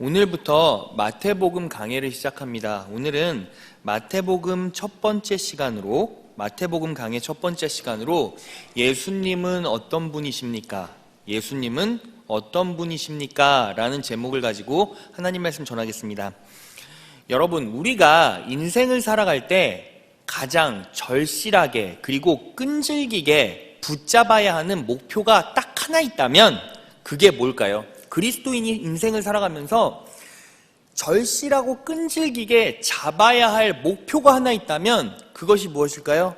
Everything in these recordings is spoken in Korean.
오늘부터 마태복음 강해를 시작합니다. 오늘은 마태복음 강해 첫 번째 시간으로 예수님은 어떤 분이십니까? 예수님은 어떤 분이십니까? 라는 제목을 가지고 하나님 말씀 전하겠습니다. 여러분, 우리가 인생을 살아갈 때 가장 절실하게 그리고 끈질기게 붙잡아야 하는 목표가 딱 하나 있다면 그게 뭘까요? 그리스도인이 인생을 살아가면서 절실하고 끈질기게 잡아야 할 목표가 하나 있다면 그것이 무엇일까요?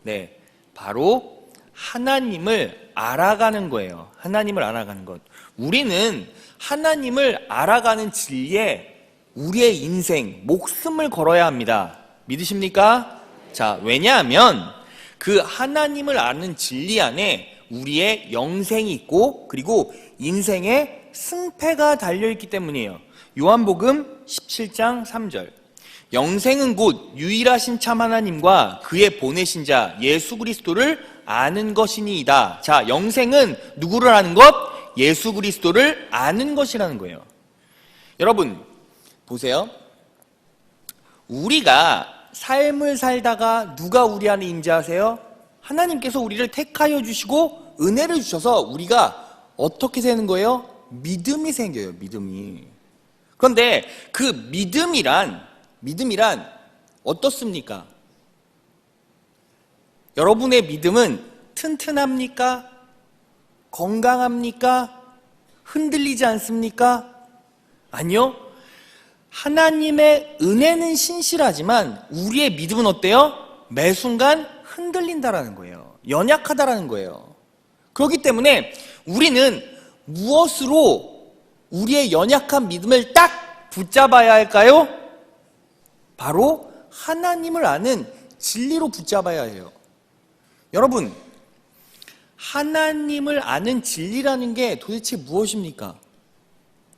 네, 바로 하나님을 알아가는 거예요. 하나님을 알아가는 것. 우리는 하나님을 알아가는 진리에 우리의 인생, 목숨을 걸어야 합니다. 믿으십니까? 자, 왜냐하면 그 하나님을 아는 진리 안에 우리의 영생이 있고 그리고 인생의 승패가 달려있기 때문이에요. 요한복음 17장 3절. 영생은 곧 유일하신 참 하나님과 그의 보내신 자 예수 그리스도를 아는 것이니이다. 자, 영생은 누구를 아는 것? 예수 그리스도를 아는 것이라는 거예요. 여러분, 보세요. 우리가 삶을 살다가 누가 우리 안에 임재하세요? 하나님께서 우리를 택하여 주시고 은혜를 주셔서 우리가 어떻게 되는 거예요? 믿음이 생겨요. 믿음이. 그런데 그 믿음이란 어떻습니까? 여러분의 믿음은 튼튼합니까? 건강합니까? 흔들리지 않습니까? 아니요. 하나님의 은혜는 신실하지만 우리의 믿음은 어때요? 매 순간 흔들린다라는 거예요. 연약하다라는 거예요. 그렇기 때문에 우리는 무엇으로 우리의 연약한 믿음을 딱 붙잡아야 할까요? 바로 하나님을 아는 진리로 붙잡아야 해요. 여러분, 하나님을 아는 진리라는 게 도대체 무엇입니까?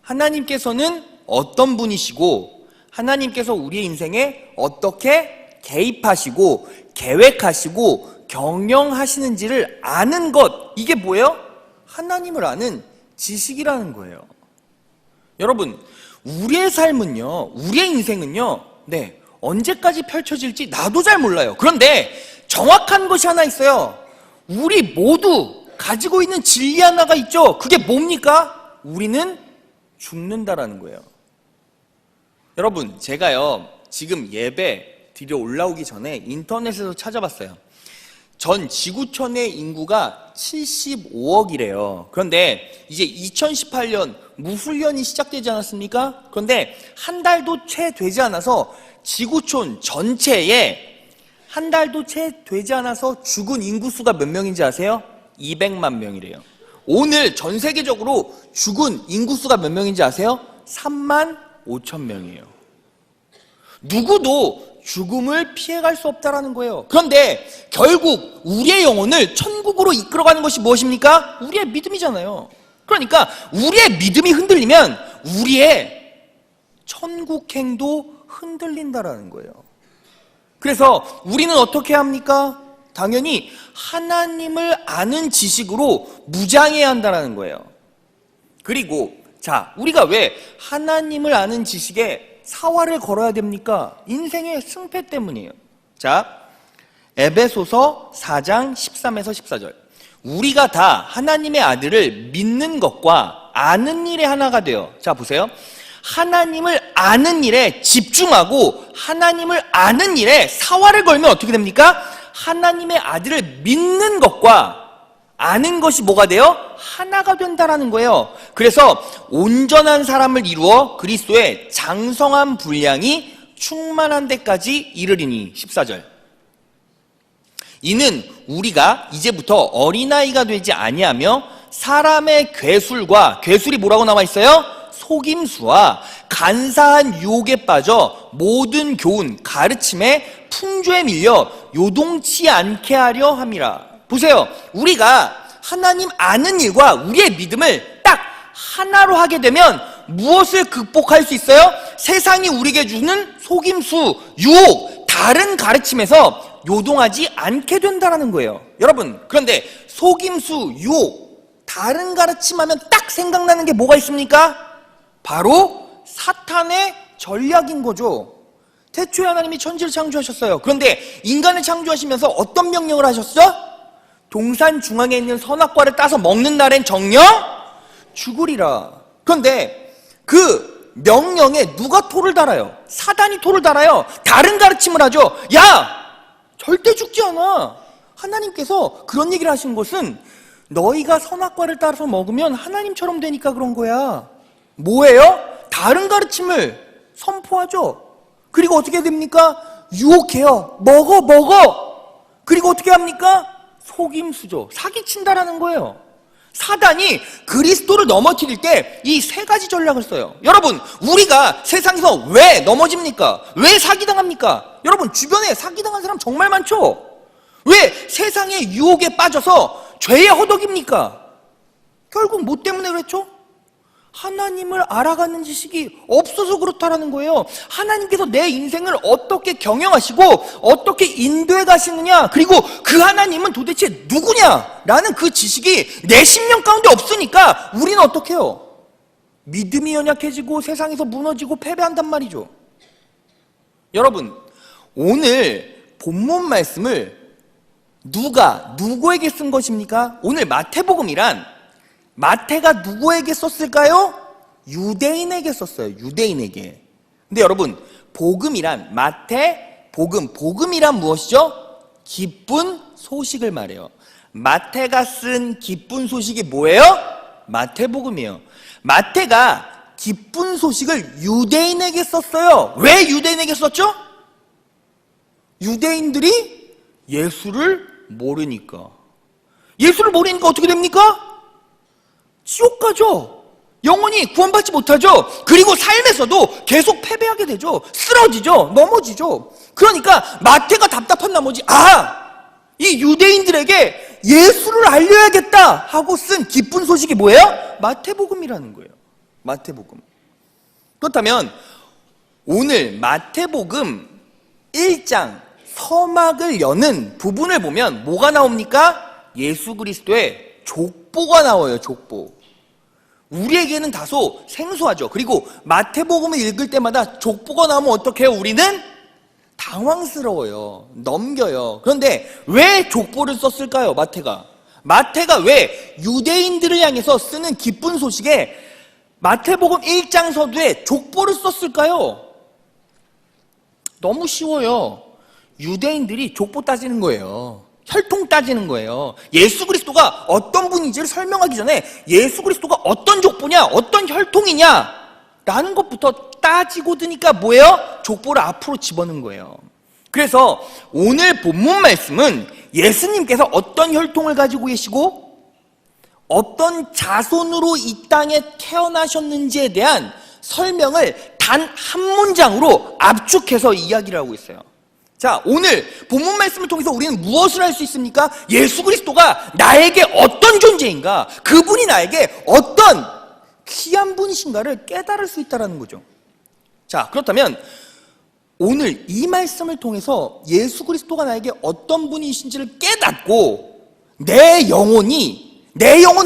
하나님께서는 어떤 분이시고 하나님께서 우리의 인생에 어떻게 개입하시고 계획하시고 경영하시는지를 아는 것, 이게 뭐예요? 하나님을 아는 지식이라는 거예요. 여러분, 우리의 삶은요, 우리의 인생은요, 네, 언제까지 펼쳐질지 나도 잘 몰라요. 그런데 정확한 것이 하나 있어요. 우리 모두 가지고 있는 진리 하나가 있죠. 그게 뭡니까? 우리는 죽는다라는 거예요. 여러분, 제가요, 지금 예배 드려 올라오기 전에 인터넷에서 찾아봤어요. 전 지구촌의 인구가 75억이래요. 그런데 이제 2018년 무훈련이 시작되지 않았습니까? 그런데 한 달도 채 되지 않아서 지구촌 전체에 한 달도 채 되지 않아서 죽은 인구수가 몇 명인지 아세요? 200만 명이래요. 오늘 전 세계적으로 죽은 인구수가 몇 명인지 아세요? 3만 5천 명이에요. 누구도 죽음을 피해갈 수 없다라는 거예요. 그런데 결국 우리의 영혼을 천국으로 이끌어가는 것이 무엇입니까? 우리의 믿음이잖아요. 그러니까 우리의 믿음이 흔들리면 우리의 천국행도 흔들린다라는 거예요. 그래서 우리는 어떻게 합니까? 당연히 하나님을 아는 지식으로 무장해야 한다는 거예요. 그리고 자, 우리가 왜 하나님을 아는 지식에 사활을 걸어야 됩니까? 인생의 승패 때문이에요. 자, 에베소서 4장 13에서 14절. 우리가 다 하나님의 아들을 믿는 것과 아는 일에 하나가 돼요. 자, 보세요. 하나님을 아는 일에 집중하고 하나님을 아는 일에 사활을 걸면 어떻게 됩니까? 하나님의 아들을 믿는 것과 아는 것이 뭐가 돼요? 하나가 된다라는 거예요. 그래서 온전한 사람을 이루어 그리스도의 장성한 분량이 충만한 데까지 이르리니. 14절. 이는 우리가 이제부터 어린아이가 되지 아니하며 사람의 괴술이 뭐라고 나와 있어요? 속임수와 간사한 유혹에 빠져 모든 교훈, 가르침에 풍조에 밀려 요동치 않게 하려 함이라. 보세요. 우리가 하나님 아는 일과 우리의 믿음을 딱 하나로 하게 되면 무엇을 극복할 수 있어요? 세상이 우리에게 주는 속임수, 유혹, 다른 가르침에서 요동하지 않게 된다는 거예요. 여러분, 그런데 속임수, 유혹, 다른 가르침하면 딱 생각나는 게 뭐가 있습니까? 바로 사탄의 전략인 거죠. 태초에 하나님이 천지를 창조하셨어요. 그런데 인간을 창조하시면서 어떤 명령을 하셨어? 동산 중앙에 있는 선악과를 따서 먹는 날엔 정녕 죽으리라. 그런데 그 명령에 누가 토를 달아요? 사단이 토를 달아요. 다른 가르침을 하죠. 야! 절대 죽지 않아. 하나님께서 그런 얘기를 하신 것은 너희가 선악과를 따라서 먹으면 하나님처럼 되니까 그런 거야. 뭐예요? 다른 가르침을 선포하죠. 그리고 어떻게 됩니까? 유혹해요. 먹어. 그리고 어떻게 합니까? 속임수죠. 사기친다라는 거예요. 사단이 그리스도를 넘어뜨릴 때 이 세 가지 전략을 써요. 여러분, 우리가 세상에서 왜 넘어집니까? 왜 사기당합니까? 여러분, 주변에 사기당한 사람 정말 많죠? 왜 세상의 유혹에 빠져서 죄에 허덕입니까? 결국 뭐 때문에 그랬죠? 하나님을 알아가는 지식이 없어서 그렇다라는 거예요. 하나님께서 내 인생을 어떻게 경영하시고 어떻게 인도해 가시느냐, 그리고 그 하나님은 도대체 누구냐라는 그 지식이 내 심령 가운데 없으니까 우리는 어떻게 해요? 믿음이 연약해지고 세상에서 무너지고 패배한단 말이죠. 여러분, 오늘 본문 말씀을 누구에게 쓴 것입니까? 오늘 마태복음이란 마태가 누구에게 썼을까요? 유대인에게 썼어요. 유대인에게. 근데 여러분, 복음이란 복음이란 무엇이죠? 기쁜 소식을 말해요. 마태가 쓴 기쁜 소식이 뭐예요? 마태복음이에요. 마태가 기쁜 소식을 유대인에게 썼어요. 왜 유대인에게 썼죠? 유대인들이 예수를 모르니까. 예수를 모르니까 어떻게 됩니까? 지옥 가죠. 영원히 구원받지 못하죠. 그리고 삶에서도 계속 패배하게 되죠. 쓰러지죠. 넘어지죠. 그러니까 마태가 답답한 나머지 이 유대인들에게 예수를 알려야겠다 하고 쓴 기쁜 소식이 뭐예요? 마태복음이라는 거예요. 마태복음. 그렇다면 오늘 마태복음 1장 서막을 여는 부분을 보면 뭐가 나옵니까? 예수 그리스도의 족보가 나와요. 족보. 우리에게는 다소 생소하죠. 그리고 마태복음을 읽을 때마다 족보가 나오면 어떻게 해요? 우리는 당황스러워요. 넘겨요. 그런데 왜 족보를 썼을까요? 마태가 왜 유대인들을 향해서 쓰는 기쁜 소식에 마태복음 1장 서두에 족보를 썼을까요? 너무 쉬워요. 유대인들이 족보 따지는 거예요. 혈통 따지는 거예요. 예수 그리스도가 어떤 분인지를 설명하기 전에 예수 그리스도가 어떤 족보냐, 어떤 혈통이냐 라는 것부터 따지고 드니까 뭐예요? 족보를 앞으로 집어넣은 거예요. 그래서 오늘 본문 말씀은 예수님께서 어떤 혈통을 가지고 계시고 어떤 자손으로 이 땅에 태어나셨는지에 대한 설명을 단 한 문장으로 압축해서 이야기를 하고 있어요. 자, 오늘 본문 말씀을 통해서 우리는 무엇을 할 수 있습니까? 예수 그리스도가 나에게 어떤 존재인가, 그분이 나에게 어떤 귀한 분이신가를 깨달을 수 있다는 거죠. 자, 그렇다면 오늘 이 말씀을 통해서 예수 그리스도가 나에게 어떤 분이신지를 깨닫고 내 영혼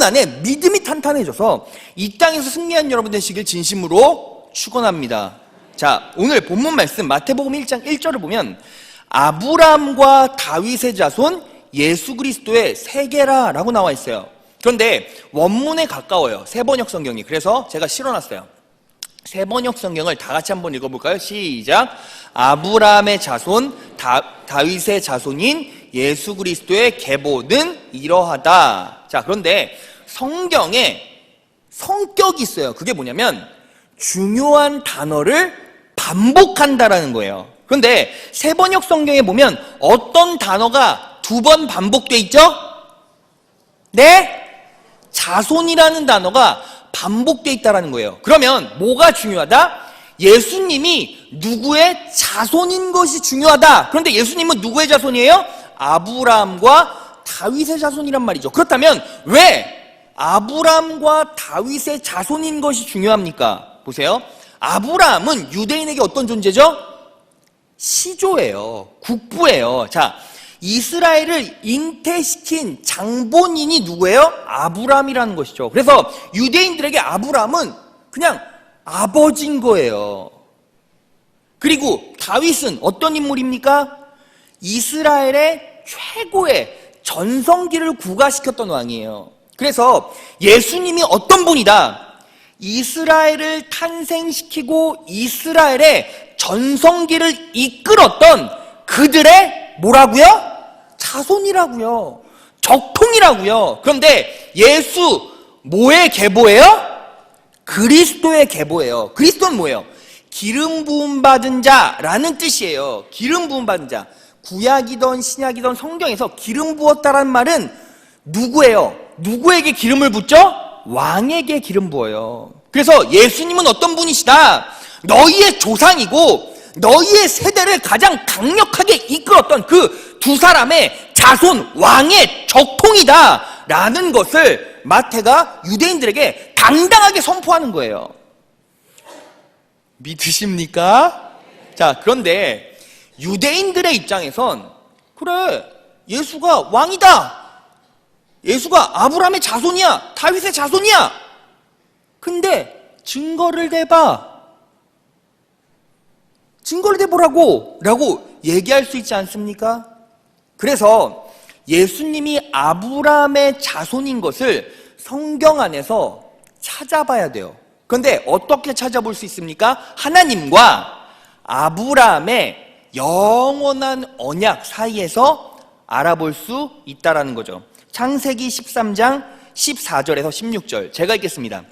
안에 믿음이 탄탄해져서 이 땅에서 승리한 여러분 되시길 진심으로 축원합니다. 자, 오늘 본문 말씀 마태복음 1장 1절을 보면 아브라함과 다윗의 자손 예수 그리스도의 세계라라고 나와 있어요. 그런데 원문에 가까워요. 세번역 성경이. 그래서 제가 실어놨어요. 세번역 성경을 다 같이 한번 읽어볼까요? 시작. 아브라함의 자손 다윗의 자손인 예수 그리스도의 계보는 이러하다. 자, 그런데 성경에 성격이 있어요. 그게 뭐냐면 중요한 단어를 반복한다라는 거예요. 그런데 세번역 성경에 보면 어떤 단어가 2번 반복돼 있죠? 네? 자손이라는 단어가 반복돼 있다는 거예요. 그러면 뭐가 중요하다? 예수님이 누구의 자손인 것이 중요하다. 그런데 예수님은 누구의 자손이에요? 아브라함과 다윗의 자손이란 말이죠. 그렇다면 왜 아브라함과 다윗의 자손인 것이 중요합니까? 보세요. 아브라함은 유대인에게 어떤 존재죠? 시조예요. 국부예요. 자, 이스라엘을 잉태시킨 장본인이 누구예요? 아브라함이라는 것이죠. 그래서 유대인들에게 아브라함은 그냥 아버지인 거예요. 그리고 다윗은 어떤 인물입니까? 이스라엘의 최고의 전성기를 구가시켰던 왕이에요. 그래서 예수님이 어떤 분이다? 이스라엘을 탄생시키고 이스라엘의 전성기를 이끌었던 그들의 뭐라고요? 자손이라고요. 적통이라고요. 그런데 예수 뭐의 계보예요? 그리스도의 계보예요. 그리스도는 뭐예요? 기름 부음 받은 자라는 뜻이에요. 기름 부음 받은 자. 구약이든 신약이든 성경에서 기름 부었다라는 말은 누구예요? 누구에게 기름을 붓죠? 왕에게 기름 부어요. 그래서 예수님은 어떤 분이시다? 너희의 조상이고 너희의 세대를 가장 강력하게 이끌었던 그 두 사람의 자손 왕의 적통이다 라는 것을 마태가 유대인들에게 당당하게 선포하는 거예요. 믿으십니까? 자, 그런데 유대인들의 입장에선 그래, 예수가 왕이다, 예수가 아브라함의 자손이야, 다윗의 자손이야. 근데 증거를 대봐, 증거를 대보라고 라고 얘기할 수 있지 않습니까? 그래서 예수님이 아브라함의 자손인 것을 성경 안에서 찾아봐야 돼요. 그런데 어떻게 찾아볼 수 있습니까? 하나님과 아브라함의 영원한 언약 사이에서 알아볼 수 있다는 거죠. 창세기 13장 14절에서 16절 제가 읽겠습니다.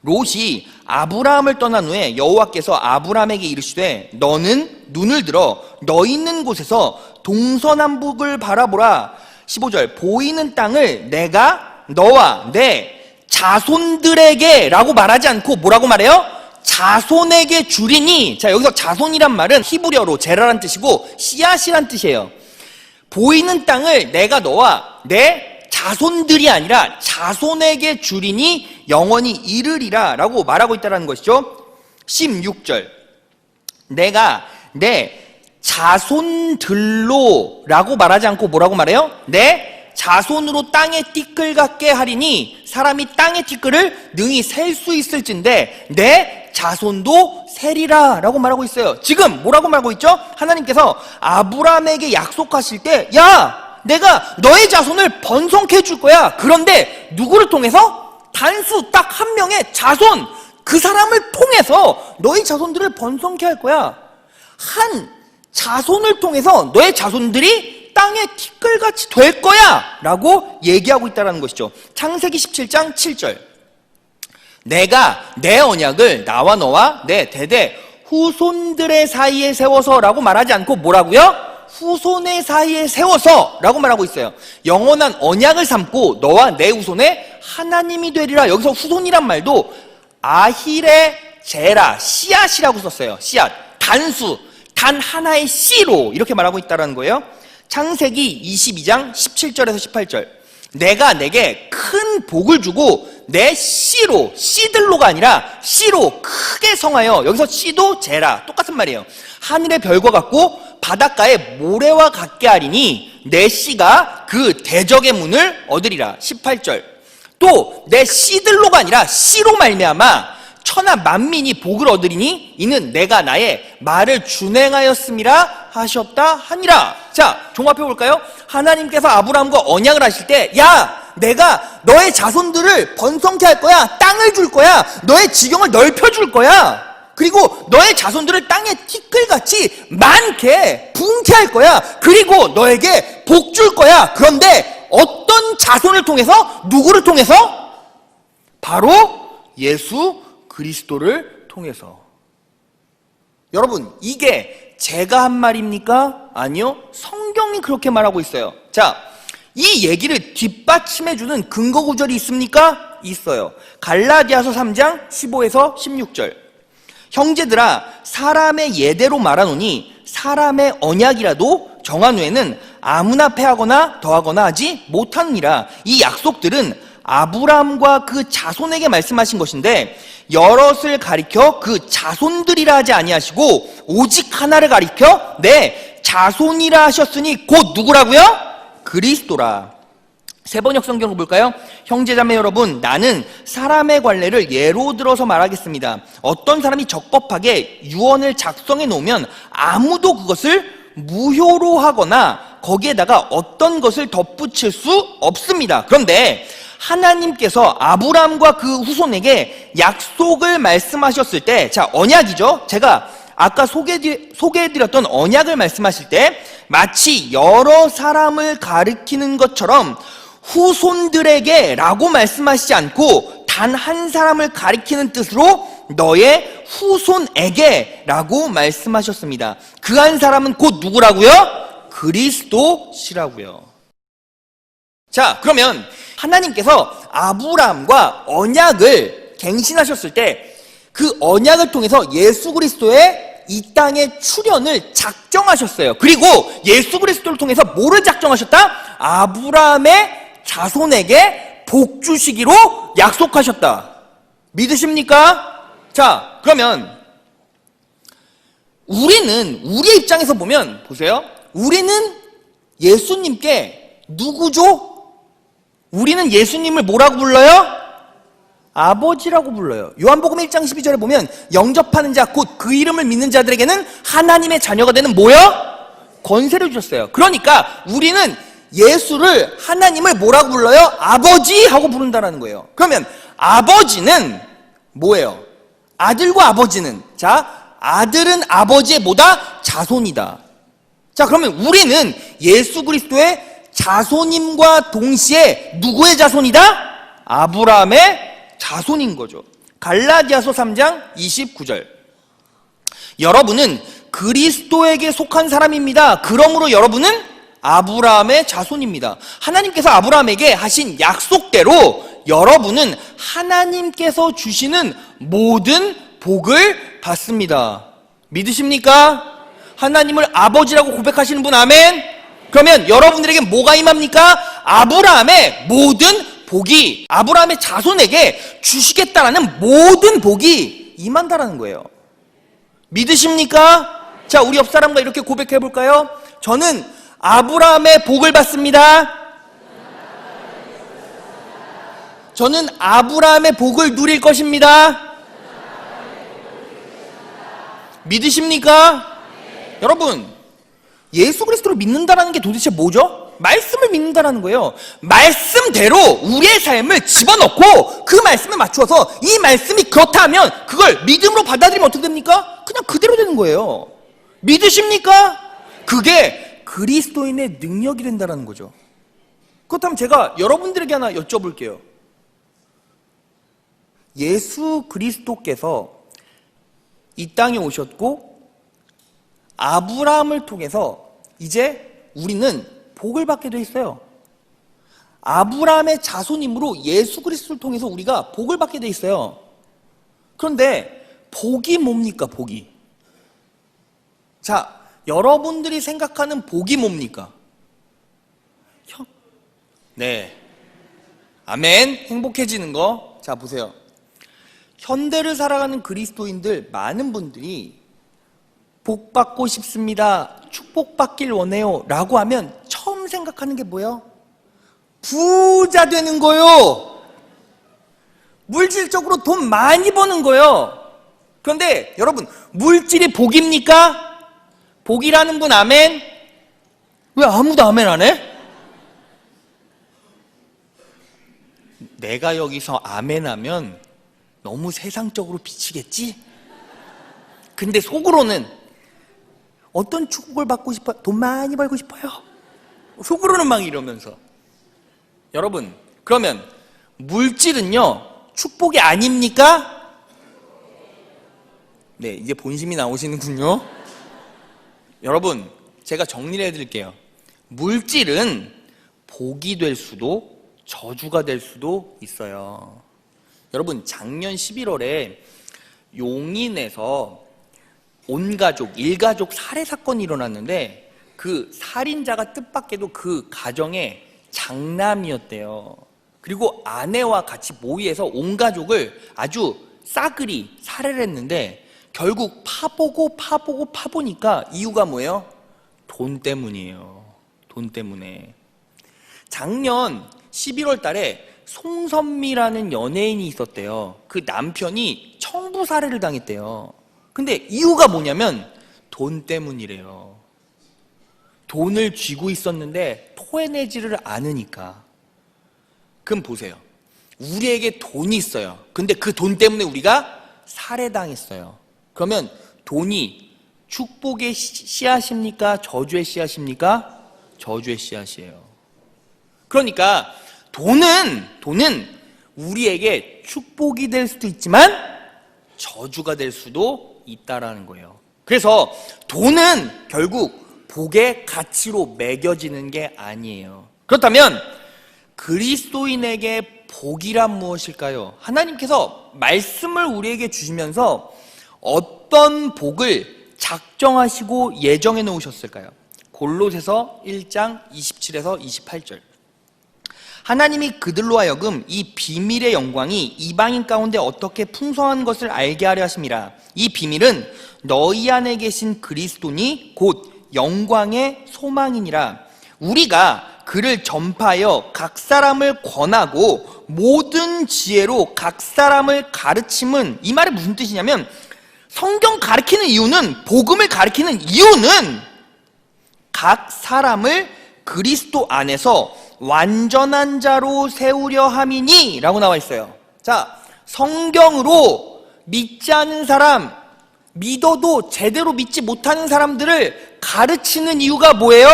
롯이 아브라함을 떠난 후에 여호와께서 아브라함에게 이르시되 너는 눈을 들어 너 있는 곳에서 동서남북을 바라보라. 15절 보이는 땅을 내가 너와 내 자손들에게 라고 말하지 않고 뭐라고 말해요? 자손에게 주리니. 자, 여기서 자손이란 말은 히브리어로 제라란 뜻이고 씨앗이란 뜻이에요. 보이는 땅을 내가 너와 내 자손들이 아니라 자손에게 주리니 영원히 이르리라 라고 말하고 있다는 것이죠. 16절 내가 내 자손들로 라고 말하지 않고 뭐라고 말해요? 내 자손으로 땅의 티끌 같게 하리니 사람이 땅의 티끌을 능히 셀 수 있을진데 내 자손도 세리라 라고 말하고 있어요. 지금 뭐라고 말하고 있죠? 하나님께서 아브라함에게 약속하실 때 야, 내가 너의 자손을 번성케 해줄 거야. 그런데 누구를 통해서? 단수 딱 한 명의 자손, 그 사람을 통해서 너의 자손들을 번성케 할 거야. 한 자손을 통해서 너의 자손들이 땅의 티끌같이 될 거야 라고 얘기하고 있다는 것이죠. 창세기 17장 7절 내가 내 언약을 나와 너와 내 대대 후손들의 사이에 세워서 라고 말하지 않고 뭐라고요? 후손의 사이에 세워서 라고 말하고 있어요. 영원한 언약을 삼고 너와 내 후손의 하나님이 되리라. 여기서 후손이란 말도 아힐의 제라, 씨앗이라고 썼어요. 씨앗, 단수, 단 하나의 씨로 이렇게 말하고 있다는 거예요. 창세기 22장 17절에서 18절 내가 내게 큰 복을 주고 내 씨로, 씨들로가 아니라 씨로 크게 성하여, 여기서 씨도 제라, 똑같은 말이에요. 하늘의 별과 같고 바닷가의 모래와 같게 하리니 내 씨가 그 대적의 문을 얻으리라. 18절 또 내 씨들로가 아니라 씨로 말미암아 천하 만민이 복을 얻으리니 이는 내가 나의 말을 준행하였음이라 하셨다 하니라. 자, 종합해 볼까요? 하나님께서 아브라함과 언약을 하실 때 야, 내가 너의 자손들을 번성케 할 거야. 땅을 줄 거야. 너의 지경을 넓혀줄 거야. 그리고 너의 자손들을 땅의 티끌같이 많게 부흥케 할 거야. 그리고 너에게 복 줄 거야. 그런데 어떤 자손을 통해서? 누구를 통해서? 바로 예수 그리스도를 통해서. 여러분, 이게 제가 한 말입니까? 아니요, 성경이 그렇게 말하고 있어요. 자, 이 얘기를 뒷받침해주는 근거 구절이 있습니까? 있어요. 갈라디아서 3장 15에서 16절 형제들아, 사람의 예대로 말하노니 사람의 언약이라도 정한 후에는 아무나 패하거나 더하거나 하지 못하느니라. 이 약속들은 아브라함과 그 자손에게 말씀하신 것인데 여럿을 가리켜 그 자손들이라 하지 아니하시고 오직 하나를 가리켜 내 자손이라 하셨으니 곧 누구라고요? 그리스도라. 세번역 성경을 볼까요? 형제자매 여러분, 나는 사람의 관례를 예로 들어서 말하겠습니다. 어떤 사람이 적법하게 유언을 작성해 놓으면 아무도 그것을 무효로 하거나 거기에다가 어떤 것을 덧붙일 수 없습니다. 그런데 하나님께서 아브라함과 그 후손에게 약속을 말씀하셨을 때, 자, 언약이죠. 제가 아까 소개해드렸던 언약을 말씀하실 때 마치 여러 사람을 가리키는 것처럼 후손들에게 라고 말씀하시지 않고 단 한 사람을 가리키는 뜻으로 너의 후손에게 라고 말씀하셨습니다. 그 한 사람은 곧 누구라고요? 그리스도시라고요. 자, 그러면 하나님께서 아브라함과 언약을 갱신하셨을 때 그 언약을 통해서 예수 그리스도의 이 땅의 출현을 작정하셨어요. 그리고 예수 그리스도를 통해서 뭐를 작정하셨다? 아브라함의 자손에게 복 주시기로 약속하셨다. 믿으십니까? 자, 그러면 우리는 우리의 입장에서 보면 보세요. 우리는 예수님께 누구죠? 우리는 예수님을 뭐라고 불러요? 아버지라고 불러요. 요한복음 1장 12절에 보면 영접하는 자 곧 그 이름을 믿는 자들에게는 하나님의 자녀가 되는 뭐요? 권세를 주셨어요. 그러니까 우리는 예수를, 하나님을 뭐라고 불러요? 아버지 하고 부른다는 거예요. 그러면 아버지는 뭐예요? 아들과 아버지는, 자, 아들은 아버지의 뭐다? 자손이다. 자, 그러면 우리는 예수 그리스도의 자손임과 동시에 누구의 자손이다? 아브라함의 자손인 거죠. 갈라디아서 3장 29절. 여러분은 그리스도에게 속한 사람입니다. 그러므로 여러분은 아브라함의 자손입니다. 하나님께서 아브라함에게 하신 약속대로 여러분은 하나님께서 주시는 모든 복을 받습니다. 믿으십니까? 하나님을 아버지라고 고백하시는 분 아멘? 그러면 여러분들에게 뭐가 임합니까? 아브라함의 모든 복이, 아브라함의 자손에게 주시겠다라는 모든 복이 임한다라는 거예요. 믿으십니까? 자, 우리 옆 사람과 이렇게 고백해 볼까요? 저는 아브라함의 복을 받습니다. 저는 아브라함의 복을 누릴 것입니다. 믿으십니까? 여러분, 예수 그리스도를 믿는다라는 게 도대체 뭐죠? 말씀을 믿는다라는 거예요. 말씀대로 우리의 삶을 집어넣고 그 말씀에 맞추어서 이 말씀이 그렇다 하면 그걸 믿음으로 받아들이면 어떻게 됩니까? 그냥 그대로 되는 거예요. 믿으십니까? 그게 그리스도인의 능력이 된다는 거죠. 그렇다면 제가 여러분들에게 하나 여쭤볼게요. 예수 그리스도께서 이 땅에 오셨고 아브라함을 통해서 이제 우리는 복을 받게 돼 있어요. 아브라함의 자손임으로 예수 그리스도를 통해서 우리가 복을 받게 돼 있어요. 그런데 복이 뭡니까? 복이. 자, 여러분들이 생각하는 복이 뭡니까? 네. 아멘. 행복해지는 거. 자, 보세요. 현대를 살아가는 그리스도인들 많은 분들이 복 받고 싶습니다. 축복받길 원해요. 라고 하면 처음 생각하는 게 뭐예요? 부자 되는 거요. 물질적으로 돈 많이 버는 거요. 그런데 여러분, 물질이 복입니까? 복이라는 분 아멘? 왜 아무도 아멘 안 해? 내가 여기서 아멘 하면 너무 세상적으로 비치겠지? 근데 속으로는 어떤 축복을 받고 싶어요? 돈 많이 벌고 싶어요. 속으로는 막 이러면서. 여러분, 그러면 물질은요 축복이 아닙니까? 네, 이제 본심이 나오시는군요. 여러분, 제가 정리를 해드릴게요. 물질은 복이 될 수도 저주가 될 수도 있어요. 여러분, 작년 11월에 용인에서 온 가족, 일가족 살해 사건이 일어났는데 그 살인자가 뜻밖에도 그 가정의 장남이었대요. 그리고 아내와 같이 모의해서 온 가족을 아주 싸그리 살해를 했는데 결국 파보니까 이유가 뭐예요? 돈 때문이에요. 돈 때문에. 작년 11월 달에 송선미라는 연예인이 있었대요. 그 남편이 청부 살해를 당했대요. 근데 이유가 뭐냐면 돈 때문이래요. 돈을 쥐고 있었는데 토해내지를 않으니까. 그럼 보세요. 우리에게 돈이 있어요. 근데 그 돈 때문에 우리가 살해당했어요. 그러면 돈이 축복의 씨앗입니까? 저주의 씨앗입니까? 저주의 씨앗이에요. 그러니까 돈은 우리에게 축복이 될 수도 있지만 저주가 될 수도 있다라는 거예요. 그래서 돈은 결국 복의 가치로 매겨지는 게 아니에요. 그렇다면 그리스도인에게 복이란 무엇일까요? 하나님께서 말씀을 우리에게 주시면서 어떤 복을 작정하시고 예정해 놓으셨을까요? 골로새서 1장 27에서 28절. 하나님이 그들로 하여금 이 비밀의 영광이 이방인 가운데 어떻게 풍성한 것을 알게 하려 하심이라. 이 비밀은 너희 안에 계신 그리스도니 곧 영광의 소망이니라. 우리가 그를 전파하여 각 사람을 권하고 모든 지혜로 각 사람을 가르침은, 이 말이 무슨 뜻이냐면 성경 가르치는 이유는, 복음을 가르치는 이유는 각 사람을 그리스도 안에서 완전한 자로 세우려 함이니 라고 나와 있어요. 자, 성경으로 믿지 않은 사람, 믿어도 제대로 믿지 못하는 사람들을 가르치는 이유가 뭐예요?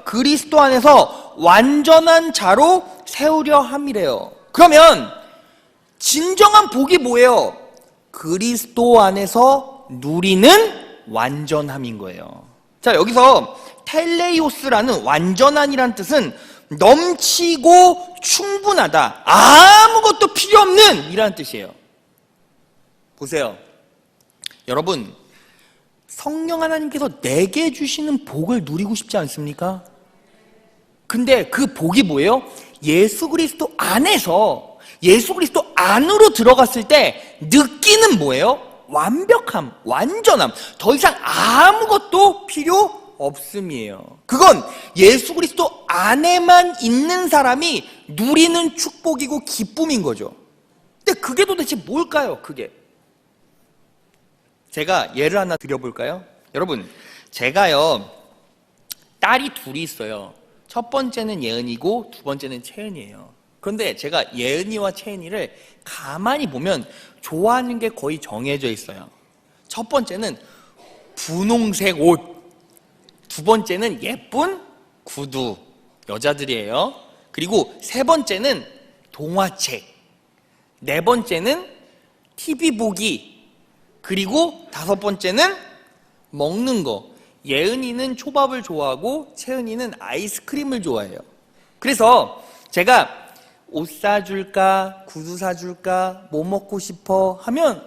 그리스도 안에서 완전한 자로 세우려 함이래요. 그러면 진정한 복이 뭐예요? 그리스도 안에서 누리는 완전함인 거예요. 자, 여기서 텔레이오스라는 완전한이란 뜻은 넘치고 충분하다, 아무것도 필요 없는 이라는 뜻이에요. 보세요. 여러분, 성령 하나님께서 내게 주시는 복을 누리고 싶지 않습니까? 근데 그 복이 뭐예요? 예수 그리스도 안에서, 예수 그리스도 안으로 들어갔을 때 느끼는 뭐예요? 완벽함, 완전함, 더 이상 아무것도 필요 없음이에요. 그건 예수 그리스도 안에만 있는 사람이 누리는 축복이고 기쁨인 거죠. 근데 그게 도대체 뭘까요? 그게 제가 예를 하나 드려볼까요? 여러분, 제가요 딸이 둘이 있어요. 첫 번째는 예은이고 두 번째는 채은이에요. 그런데 제가 예은이와 채은이를 가만히 보면 좋아하는 게 거의 정해져 있어요. 첫 번째는 분홍색 옷, 두 번째는 예쁜 구두, 여자들이에요. 그리고 세 번째는 동화책, 네 번째는 TV 보기, 그리고 다섯 번째는 먹는 거. 예은이는 초밥을 좋아하고 채은이는 아이스크림을 좋아해요. 그래서 제가 옷 사줄까, 구두 사줄까, 뭐 먹고 싶어 하면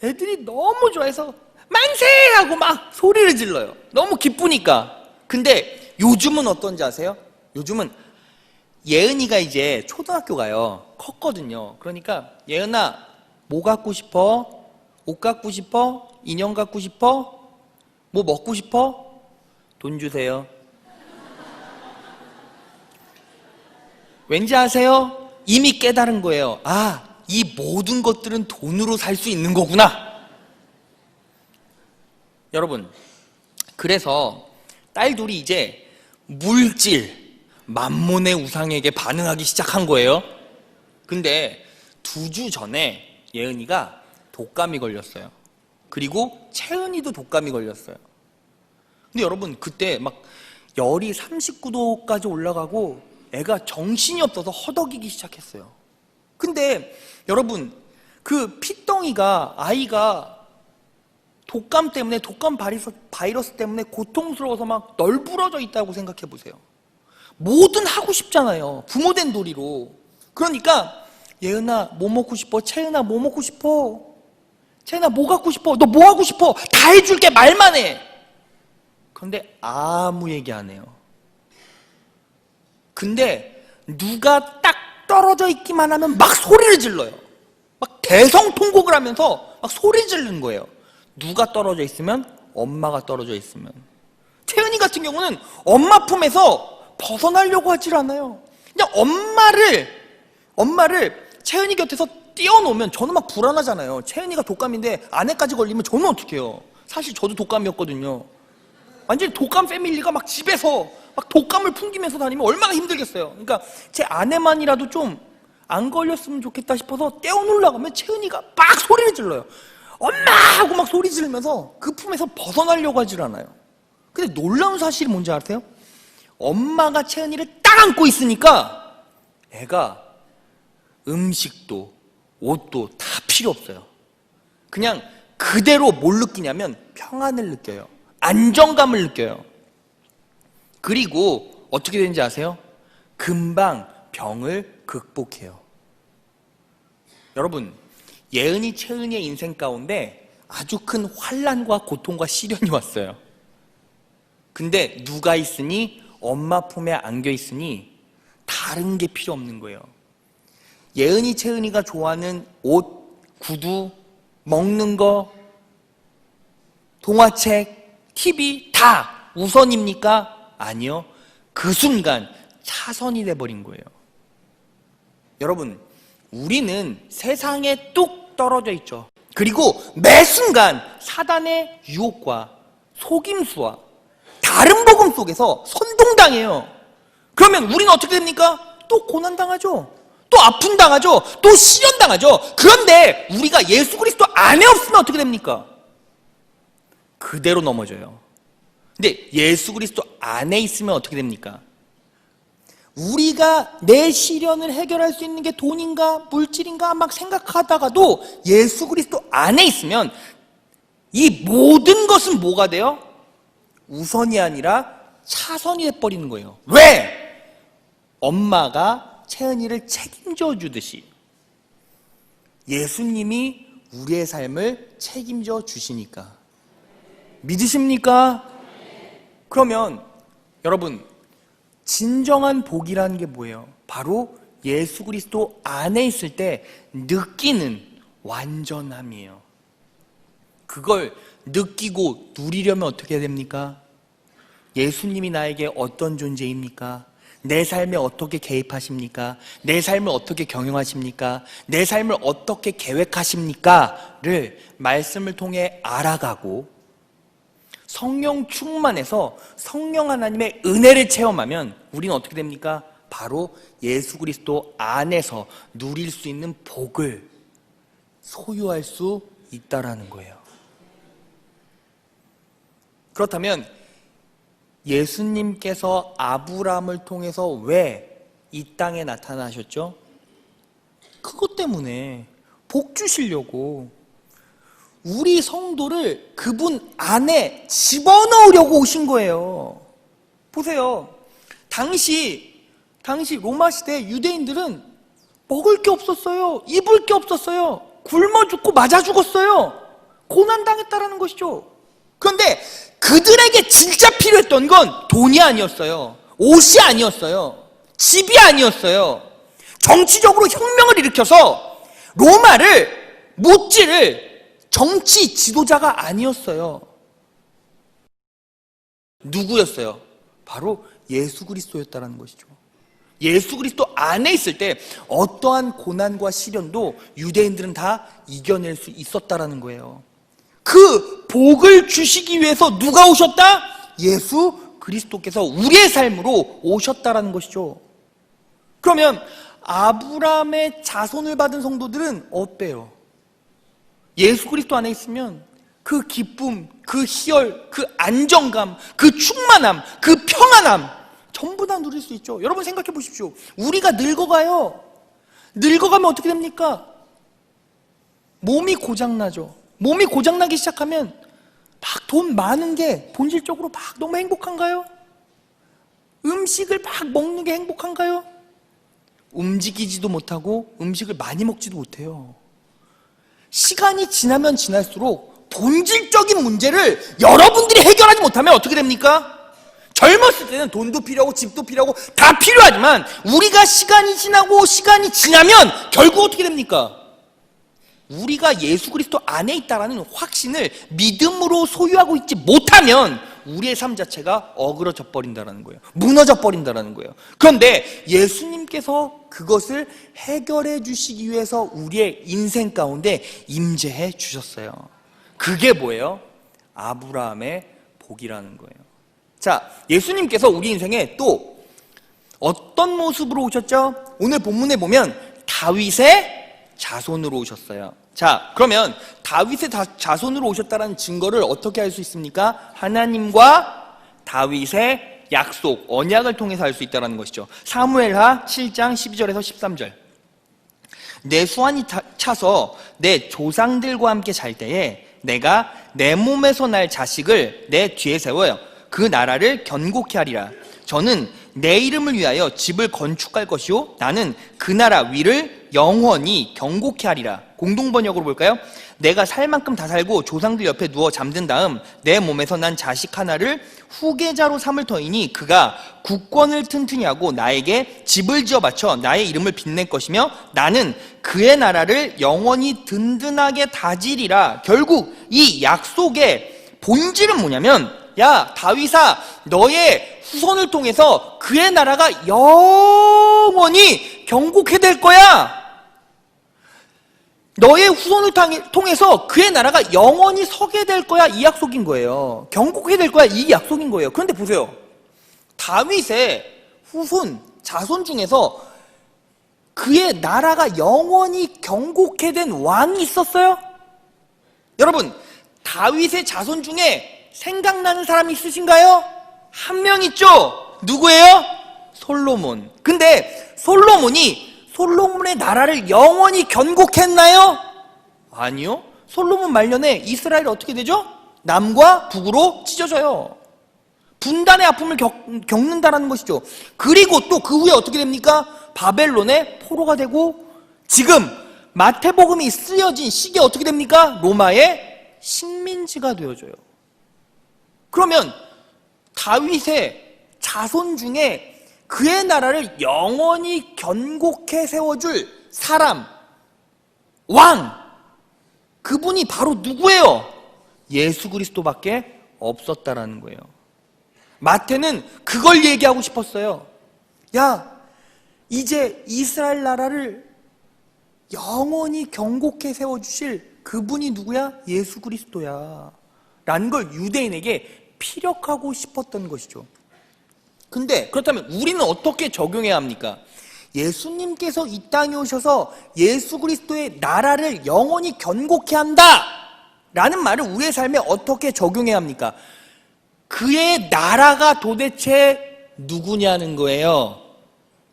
애들이 너무 좋아해서 만세! 하고 막 소리를 질러요. 너무 기쁘니까. 근데 요즘은 어떤지 아세요? 요즘은 예은이가 이제 초등학교 가요. 컸거든요. 그러니까 예은아, 뭐 갖고 싶어? 옷 갖고 싶어? 인형 갖고 싶어? 뭐 먹고 싶어? 돈 주세요. 왠지 아세요? 이미 깨달은 거예요. 아, 이 모든 것들은 돈으로 살 수 있는 거구나. 여러분, 그래서 딸 둘이 이제 물질, 만몬의 우상에게 반응하기 시작한 거예요. 근데 2주 전에 예은이가 독감이 걸렸어요. 그리고 채은이도 독감이 걸렸어요. 근데 여러분, 그때 막 열이 39도까지 올라가고 애가 정신이 없어서 허덕이기 시작했어요. 근데 여러분, 그 피덩이가, 아이가 독감 때문에, 독감 바이러스 때문에 고통스러워서 막 널브러져 있다고 생각해 보세요. 뭐든 하고 싶잖아요. 부모된 도리로. 그러니까 예은아, 뭐 먹고 싶어? 채은아, 뭐 먹고 싶어? 채은아, 뭐 갖고 싶어? 너 뭐 하고 싶어? 다 해줄게. 말만 해. 그런데 아무 얘기 안 해요. 근데 누가 딱 떨어져 있기만 하면 막 소리를 질러요. 막 대성통곡을 하면서 막 소리 지르는 거예요. 누가 떨어져 있으면? 엄마가 떨어져 있으면. 채은이 같은 경우는 엄마 품에서 벗어나려고 하질 않아요. 그냥 엄마를 채은이 곁에서 띄워놓으면 저는 막 불안하잖아요. 채은이가 독감인데 아내까지 걸리면 저는 어떡해요? 사실 저도 독감이었거든요. 완전히 독감 패밀리가 막 집에서 막 독감을 풍기면서 다니면 얼마나 힘들겠어요. 그러니까 제 아내만이라도 좀 안 걸렸으면 좋겠다 싶어서 떼어놓으려고 하면 채은이가 막 소리를 질러요. 엄마! 하고 막 소리 지르면서 그 품에서 벗어나려고 하질 않아요. 근데 놀라운 사실이 뭔지 아세요? 엄마가 채은이를 딱 안고 있으니까 애가 음식도 옷도 다 필요 없어요. 그냥 그대로 뭘 느끼냐면 평안을 느껴요. 안정감을 느껴요. 그리고 어떻게 되는지 아세요? 금방 병을 극복해요. 여러분, 예은이, 채은이의 인생 가운데 아주 큰 환난과 고통과 시련이 왔어요. 근데 누가 있으니? 엄마 품에 안겨 있으니 다른 게 필요 없는 거예요. 예은이, 채은이가 좋아하는 옷, 구두, 먹는 거, 동화책, TV 다 우선입니까? 아니요. 그 순간 차선이 돼버린 거예요. 여러분, 우리는 세상에 뚝 떨어져 있죠. 그리고 매 순간 사단의 유혹과 속임수와 다른 복음 속에서 선동당해요. 그러면 우리는 어떻게 됩니까? 또 고난당하죠. 또 아픔당하죠. 또 시련당하죠. 그런데 우리가 예수 그리스도 안에 없으면 어떻게 됩니까? 그대로 넘어져요. 근데 예수 그리스도 안에 있으면 어떻게 됩니까? 우리가 내 시련을 해결할 수 있는 게 돈인가 물질인가 막 생각하다가도 예수 그리스도 안에 있으면 이 모든 것은 뭐가 돼요? 우선이 아니라 차선이 돼버리는 거예요. 왜? 엄마가 채은이를 책임져 주듯이 예수님이 우리의 삶을 책임져 주시니까. 믿으십니까? 그러면 여러분, 진정한 복이라는 게 뭐예요? 바로 예수 그리스도 안에 있을 때 느끼는 완전함이에요. 그걸 느끼고 누리려면 어떻게 해야 됩니까? 예수님이 나에게 어떤 존재입니까? 내 삶에 어떻게 개입하십니까? 내 삶을 어떻게 경영하십니까? 내 삶을 어떻게 계획하십니까? 를 말씀을 통해 알아가고 성령 충만해서 성령 하나님의 은혜를 체험하면 우리는 어떻게 됩니까? 바로 예수 그리스도 안에서 누릴 수 있는 복을 소유할 수 있다라는 거예요. 그렇다면 예수님께서 아브라함을 통해서 왜 이 땅에 나타나셨죠? 그것 때문에 복 주시려고 우리 성도를 그분 안에 집어넣으려고 오신 거예요. 보세요. 당시 로마 시대 유대인들은 먹을 게 없었어요. 입을 게 없었어요. 굶어 죽고 맞아 죽었어요. 고난당했다라는 것이죠. 그런데 그들에게 진짜 필요했던 건 돈이 아니었어요. 옷이 아니었어요. 집이 아니었어요. 정치적으로 혁명을 일으켜서 로마를 무찌를 정치 지도자가 아니었어요. 누구였어요? 바로 예수 그리스도였다는 것이죠. 예수 그리스도 안에 있을 때 어떠한 고난과 시련도 유대인들은 다 이겨낼 수 있었다는 거예요. 그 복을 주시기 위해서 누가 오셨다? 예수 그리스도께서 우리의 삶으로 오셨다는 것이죠. 그러면 아브라함의 자손을 받은 성도들은 어때요? 예수 그리스도 안에 있으면 그 기쁨, 그 희열, 그 안정감, 그 충만함, 그 평안함 전부 다 누릴 수 있죠. 여러분 생각해 보십시오. 우리가 늙어가요. 늙어가면 어떻게 됩니까? 몸이 고장나죠. 몸이 고장나기 시작하면 막 돈 많은 게 본질적으로 막 너무 행복한가요? 음식을 막 먹는 게 행복한가요? 움직이지도 못하고 음식을 많이 먹지도 못해요. 시간이 지나면 지날수록 본질적인 문제를 여러분들이 해결하지 못하면 어떻게 됩니까? 젊었을 때는 돈도 필요하고 집도 필요하고 다 필요하지만 우리가 시간이 지나면 결국 어떻게 됩니까? 우리가 예수 그리스도 안에 있다라는 확신을 믿음으로 소유하고 있지 못하면 우리의 삶 자체가 어그러져 버린다는 거예요. 무너져 버린다는 거예요. 그런데 예수님께서 그것을 해결해 주시기 위해서 우리의 인생 가운데 임재해 주셨어요. 그게 뭐예요? 아브라함의 복이라는 거예요. 자, 예수님께서 우리 인생에 또 어떤 모습으로 오셨죠? 오늘 본문에 보면 다윗의 자손으로 오셨어요. 자, 그러면 다윗의 자손으로 오셨다는 증거를 어떻게 알 수 있습니까? 하나님과 다윗의 약속, 언약을 통해서 알 수 있다는 것이죠. 사무엘하 7장 12절에서 13절. 내 수완이 차서 내 조상들과 함께 잘 때에 내가 내 몸에서 날 자식을 내 뒤에 세워요. 그 나라를 견고케 하리라. 저는 내 이름을 위하여 집을 건축할 것이요 나는 그 나라 위를 영원히 견고케 하리라. 공동번역으로 볼까요? 내가 살 만큼 다 살고 조상들 옆에 누워 잠든 다음 내 몸에서 난 자식 하나를 후계자로 삼을 터이니 그가 국권을 튼튼히 하고 나에게 집을 지어 바쳐 나의 이름을 빛낼 것이며 나는 그의 나라를 영원히 든든하게 다지리라. 결국 이 약속의 본질은 뭐냐면, 야 다윗아, 너의 후손을 통해서 그의 나라가 영원히 견고케 될 거야. 너의 후손을 통해서 그의 나라가 영원히 서게 될 거야. 이 약속인 거예요. 견고케 될 거야. 이 약속인 거예요. 그런데 보세요. 다윗의 후손, 자손 중에서 그의 나라가 영원히 견고케 된 왕이 있었어요? 여러분, 다윗의 자손 중에 생각나는 사람이 있으신가요? 한 명 있죠? 누구예요? 솔로몬. 근데 솔로몬의 나라를 영원히 견고케 했나요? 아니요. 솔로몬 말년에 이스라엘이 어떻게 되죠? 남과 북으로 찢어져요. 분단의 아픔을 겪는다라는 것이죠. 그리고 또 그 후에 어떻게 됩니까? 바벨론의 포로가 되고, 지금 마태복음이 쓰여진 시기에 어떻게 됩니까? 로마의 식민지가 되어져요. 그러면 다윗의 자손 중에 그의 나라를 영원히 견고케 세워줄 사람, 왕, 그분이 바로 누구예요? 예수 그리스도밖에 없었다라는 거예요. 마태는 그걸 얘기하고 싶었어요. 야, 이제 이스라엘 나라를 영원히 견고케 세워주실 그분이 누구야? 예수 그리스도야 라는 걸 유대인에게 피력하고 싶었던 것이죠. 근데 그렇다면 우리는 어떻게 적용해야 합니까? 예수님께서 이 땅에 오셔서 예수 그리스도의 나라를 영원히 견고케 한다 라는 말을 우리의 삶에 어떻게 적용해야 합니까? 그의 나라가 도대체 누구냐는 거예요.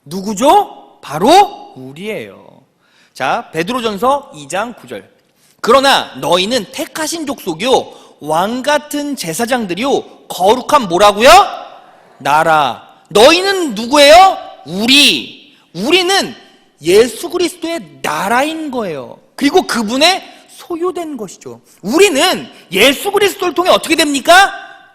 누구죠? 바로 우리예요. 자, 베드로전서 2장 9절. 그러나 너희는 택하신 족속이요 왕같은 제사장들이요 거룩한 뭐라고요? 나라. 너희는 누구예요? 우리는 예수 그리스도의 나라인 거예요. 그리고 그분의 소유된 것이죠. 우리는 예수 그리스도를 통해 어떻게 됩니까?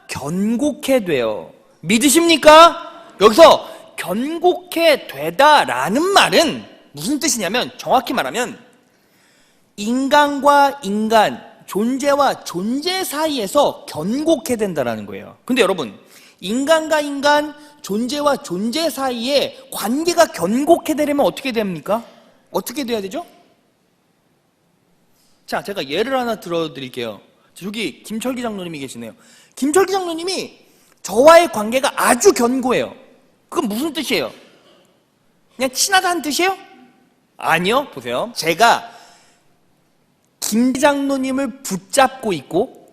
견고케 돼요. 믿으십니까? 여기서 견고케 되다라는 말은 무슨 뜻이냐면, 정확히 말하면 인간과 인간, 존재와 존재 사이에서 견고케 된다라는 거예요. 근데 여러분, 인간과 인간, 존재와 존재 사이에 관계가 견고케 되려면 어떻게 됩니까? 어떻게 돼야 되죠? 자, 제가 예를 하나 들어드릴게요. 저기 김철기 장로님이 계시네요. 김철기 장로님이 저와의 관계가 아주 견고해요. 그건 무슨 뜻이에요? 그냥 친하다는 뜻이에요? 아니요. 보세요. 제가 김 장로님을 붙잡고 있고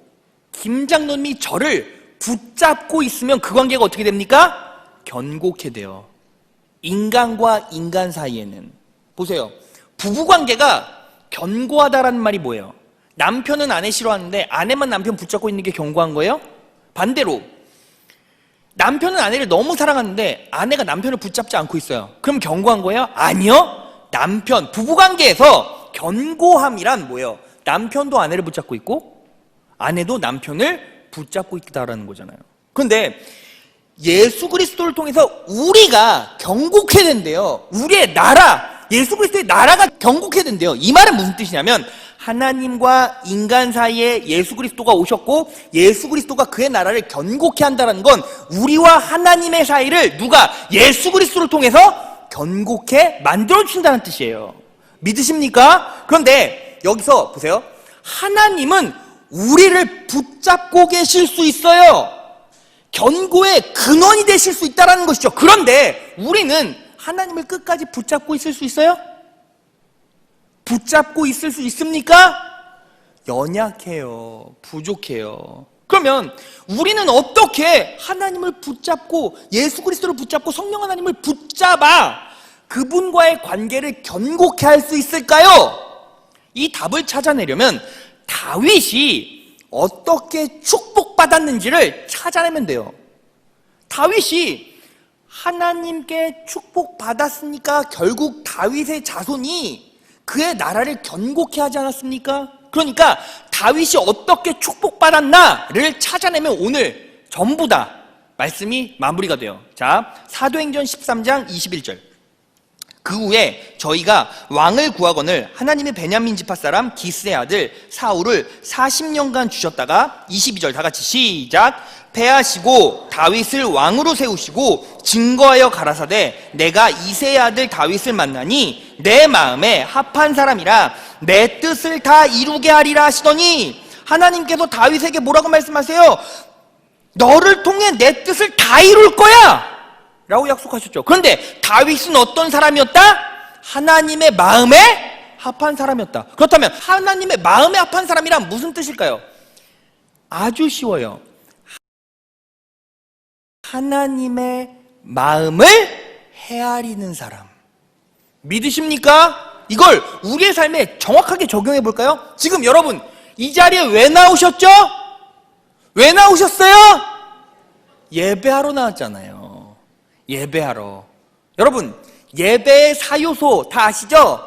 김 장로님이 저를 붙잡고 있으면 그 관계가 어떻게 됩니까? 견고케 돼요. 인간과 인간 사이에는. 보세요. 부부관계가 견고하다라는 말이 뭐예요? 남편은 아내 싫어하는데 아내만 남편 붙잡고 있는 게 견고한 거예요? 반대로 남편은 아내를 너무 사랑하는데 아내가 남편을 붙잡지 않고 있어요. 그럼 견고한 거예요? 아니요. 부부관계에서 견고함이란 뭐예요? 남편도 아내를 붙잡고 있고 아내도 남편을 붙잡고 있다라는 거잖아요. 그런데 예수 그리스도를 통해서 우리가 견고케 된대요. 우리의 나라, 예수 그리스도의 나라가 견고케 된대요. 이 말은 무슨 뜻이냐면 하나님과 인간 사이에 예수 그리스도가 오셨고 예수 그리스도가 그의 나라를 견고케 한다는 건 우리와 하나님의 사이를 누가 예수 그리스도를 통해서 견고케 만들어주신다는 뜻이에요. 믿으십니까? 그런데 여기서 보세요. 하나님은 우리를 붙잡고 계실 수 있어요. 견고의 근원이 되실 수 있다는 것이죠. 그런데 우리는 하나님을 끝까지 붙잡고 있을 수 있어요? 붙잡고 있을 수 있습니까? 연약해요. 부족해요. 그러면 우리는 어떻게 하나님을 붙잡고 예수 그리스도를 붙잡고 성령 하나님을 붙잡아 그분과의 관계를 견고케 할 수 있을까요? 이 답을 찾아내려면 다윗이 어떻게 축복받았는지를 찾아내면 돼요. 다윗이 하나님께 축복받았으니까 결국 다윗의 자손이 그의 나라를 견고케 하지 않았습니까? 그러니까 다윗이 어떻게 축복받았나를 찾아내면 오늘 전부 다 말씀이 마무리가 돼요. 자, 사도행전 13장 21절. 그 후에 저희가 왕을 구하거늘 하나님의 베냐민 지파 사람 기스의 아들 사울을 40년간 주셨다가 22절 다 같이 시작. 패하시고 다윗을 왕으로 세우시고 증거하여 가라사대 내가 이새의 아들 다윗을 만나니 내 마음에 합한 사람이라 내 뜻을 다 이루게 하리라 하시더니 하나님께서 다윗에게 뭐라고 말씀하세요? 너를 통해 내 뜻을 다 이룰 거야 라고 약속하셨죠. 그런데 다윗은 어떤 사람이었다? 하나님의 마음에 합한 사람이었다. 그렇다면 하나님의 마음에 합한 사람이란 무슨 뜻일까요? 아주 쉬워요. 하나님의 마음을 헤아리는 사람. 믿으십니까? 이걸 우리의 삶에 정확하게 적용해 볼까요? 지금 여러분 이 자리에 왜 나오셨죠? 왜 나오셨어요? 예배하러 나왔잖아요. 예배하러. 여러분 예배의 4요소 다 아시죠?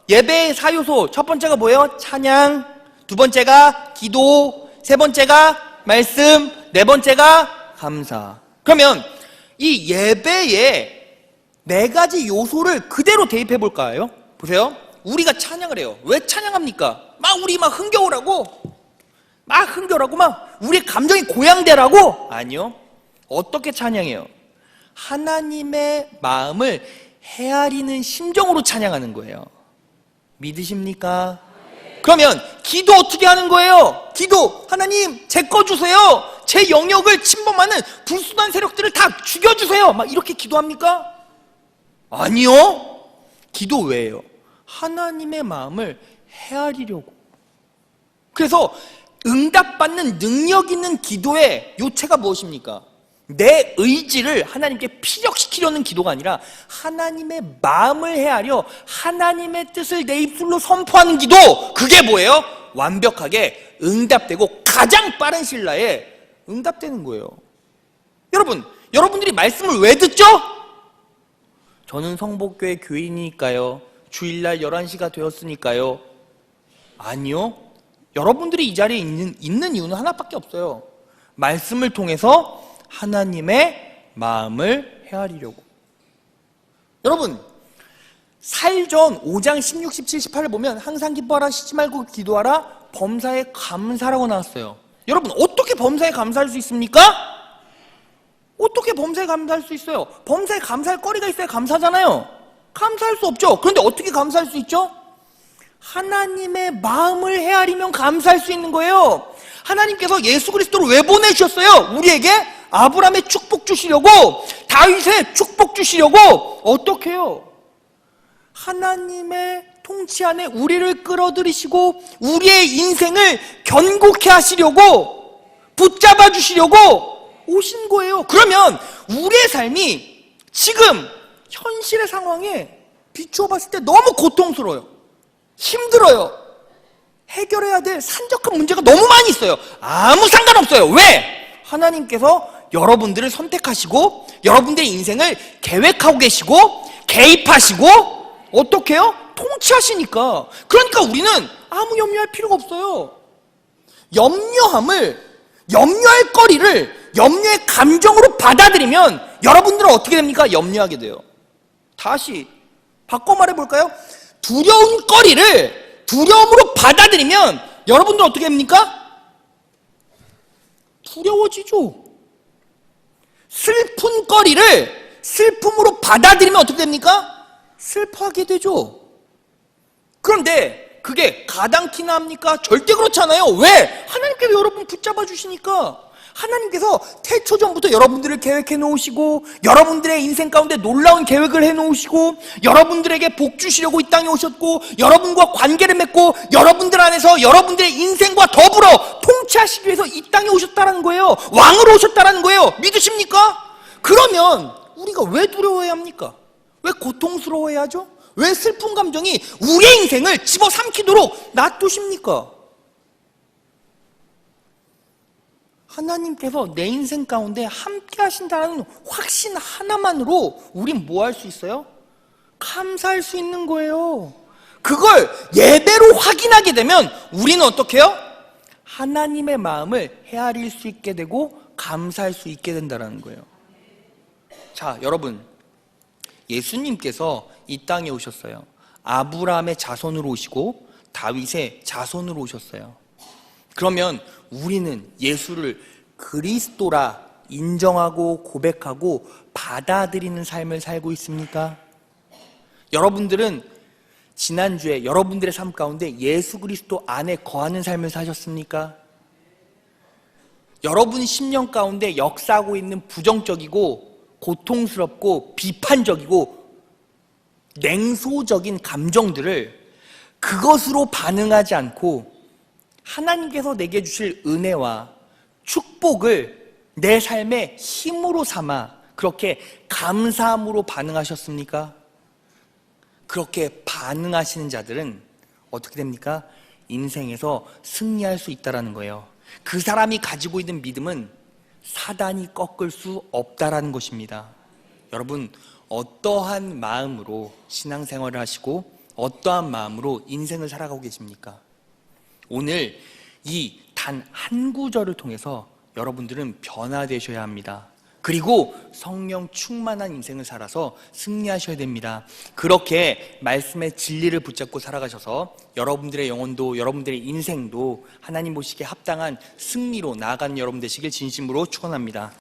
예배의 4요소 첫 번째가 뭐예요? 찬양, 두 번째가 기도, 세 번째가 말씀, 네 번째가 감사. 그러면 이 예배에 네 가지 요소를 그대로 대입해 볼까요? 보세요. 우리가 찬양을 해요. 왜 찬양합니까? 우리 흥겨우라고 우리 감정이 고양되라고? 아니요. 어떻게 찬양해요? 하나님의 마음을 헤아리는 심정으로 찬양하는 거예요. 믿으십니까? 그러면 기도 어떻게 하는 거예요? 기도, 하나님 제 거 주세요. 제 영역을 침범하는 불순한 세력들을 다 죽여주세요. 이렇게 기도합니까? 아니요. 기도 왜요? 하나님의 마음을 헤아리려고. 그래서 응답받는 능력 있는 기도의 요체가 무엇입니까? 내 의지를 하나님께 피력시키려는 기도가 아니라 하나님의 마음을 헤아려 하나님의 뜻을 내 입술로 선포하는 기도. 그게 뭐예요? 완벽하게 응답되고 가장 빠른 시일 내에 응답되는 거예요. 여러분들이 말씀을 왜 듣죠? 저는 성복교회 교인이니까요. 주일날 11시가 되었으니까요. 아니요. 여러분들이 이 자리에 있는 이유는 하나밖에 없어요. 말씀을 통해서 하나님의 마음을 헤아리려고. 여러분 살전 5장 16, 17, 18을 보면 항상 기뻐하라, 쉬지 말고 기도하라, 범사에 감사라고 나왔어요. 여러분 어떻게 범사에 감사할 수 있습니까? 어떻게 범사에 감사할 수 있어요? 범사에 감사할 거리가 있어야 감사잖아요. 감사할 수 없죠. 그런데 어떻게 감사할 수 있죠? 하나님의 마음을 헤아리면 감사할 수 있는 거예요. 하나님께서 예수 그리스도를 왜 보내주셨어요? 우리에게 아브라함의 축복 주시려고, 다윗의 축복 주시려고. 어떻게 해요? 하나님의 통치 안에 우리를 끌어들이시고 우리의 인생을 견고케 하시려고, 붙잡아 주시려고 오신 거예요. 그러면 우리의 삶이 지금 현실의 상황에 비추어 봤을 때 너무 고통스러워요. 힘들어요. 해결해야 될 산적한 문제가 너무 많이 있어요. 아무 상관없어요. 왜? 하나님께서 여러분들을 선택하시고 여러분들의 인생을 계획하고 계시고 개입하시고 어떻게 해요? 통치하시니까. 그러니까 우리는 아무 염려할 필요가 없어요. 염려할 거리를 염려의 감정으로 받아들이면 여러분들은 어떻게 됩니까? 염려하게 돼요. 다시 바꿔 말해볼까요? 두려운 거리를 두려움으로 받아들이면 여러분들 어떻게 합니까? 두려워지죠. 슬픈 거리를 슬픔으로 받아들이면 어떻게 됩니까? 슬퍼하게 되죠. 그런데 그게 가당키나 합니까? 절대 그렇지 않아요. 왜? 하나님께서 여러분 붙잡아 주시니까. 하나님께서 태초 전부터 여러분들을 계획해 놓으시고, 여러분들의 인생 가운데 놀라운 계획을 해 놓으시고, 여러분들에게 복 주시려고 이 땅에 오셨고, 여러분과 관계를 맺고, 여러분들 안에서 여러분들의 인생과 더불어 통치하시기 위해서 이 땅에 오셨다는 거예요. 왕으로 오셨다는 거예요. 믿으십니까? 그러면 우리가 왜 두려워해야 합니까? 왜 고통스러워해야 하죠? 왜 슬픈 감정이 우리의 인생을 집어삼키도록 놔두십니까? 하나님께서 내 인생 가운데 함께 하신다는 확신 하나만으로 우린 뭐 할 수 있어요? 감사할 수 있는 거예요. 그걸 예배로 확인하게 되면 우리는 어떻게 해요? 하나님의 마음을 헤아릴 수 있게 되고 감사할 수 있게 된다는 거예요. 자, 여러분, 예수님께서 이 땅에 오셨어요. 아브라함의 자손으로 오시고 다윗의 자손으로 오셨어요. 그러면 우리는 예수를 그리스도라 인정하고 고백하고 받아들이는 삶을 살고 있습니까? 여러분들은 지난주에 여러분들의 삶 가운데 예수 그리스도 안에 거하는 삶을 사셨습니까? 여러분 심령 가운데 역사하고 있는 부정적이고 고통스럽고 비판적이고 냉소적인 감정들을 그것으로 반응하지 않고 하나님께서 내게 주실 은혜와 축복을 내 삶의 힘으로 삼아 그렇게 감사함으로 반응하셨습니까? 그렇게 반응하시는 자들은 어떻게 됩니까? 인생에서 승리할 수 있다는 거예요. 그 사람이 가지고 있는 믿음은 사단이 꺾을 수 없다라는 것입니다. 여러분, 어떠한 마음으로 신앙생활을 하시고 어떠한 마음으로 인생을 살아가고 계십니까? 오늘 이 단 한 구절을 통해서 여러분들은 변화되셔야 합니다. 그리고 성령 충만한 인생을 살아서 승리하셔야 됩니다. 그렇게 말씀의 진리를 붙잡고 살아가셔서 여러분들의 영혼도 여러분들의 인생도 하나님 보시기에 합당한 승리로 나아가는 여러분 되시길 진심으로 축원합니다.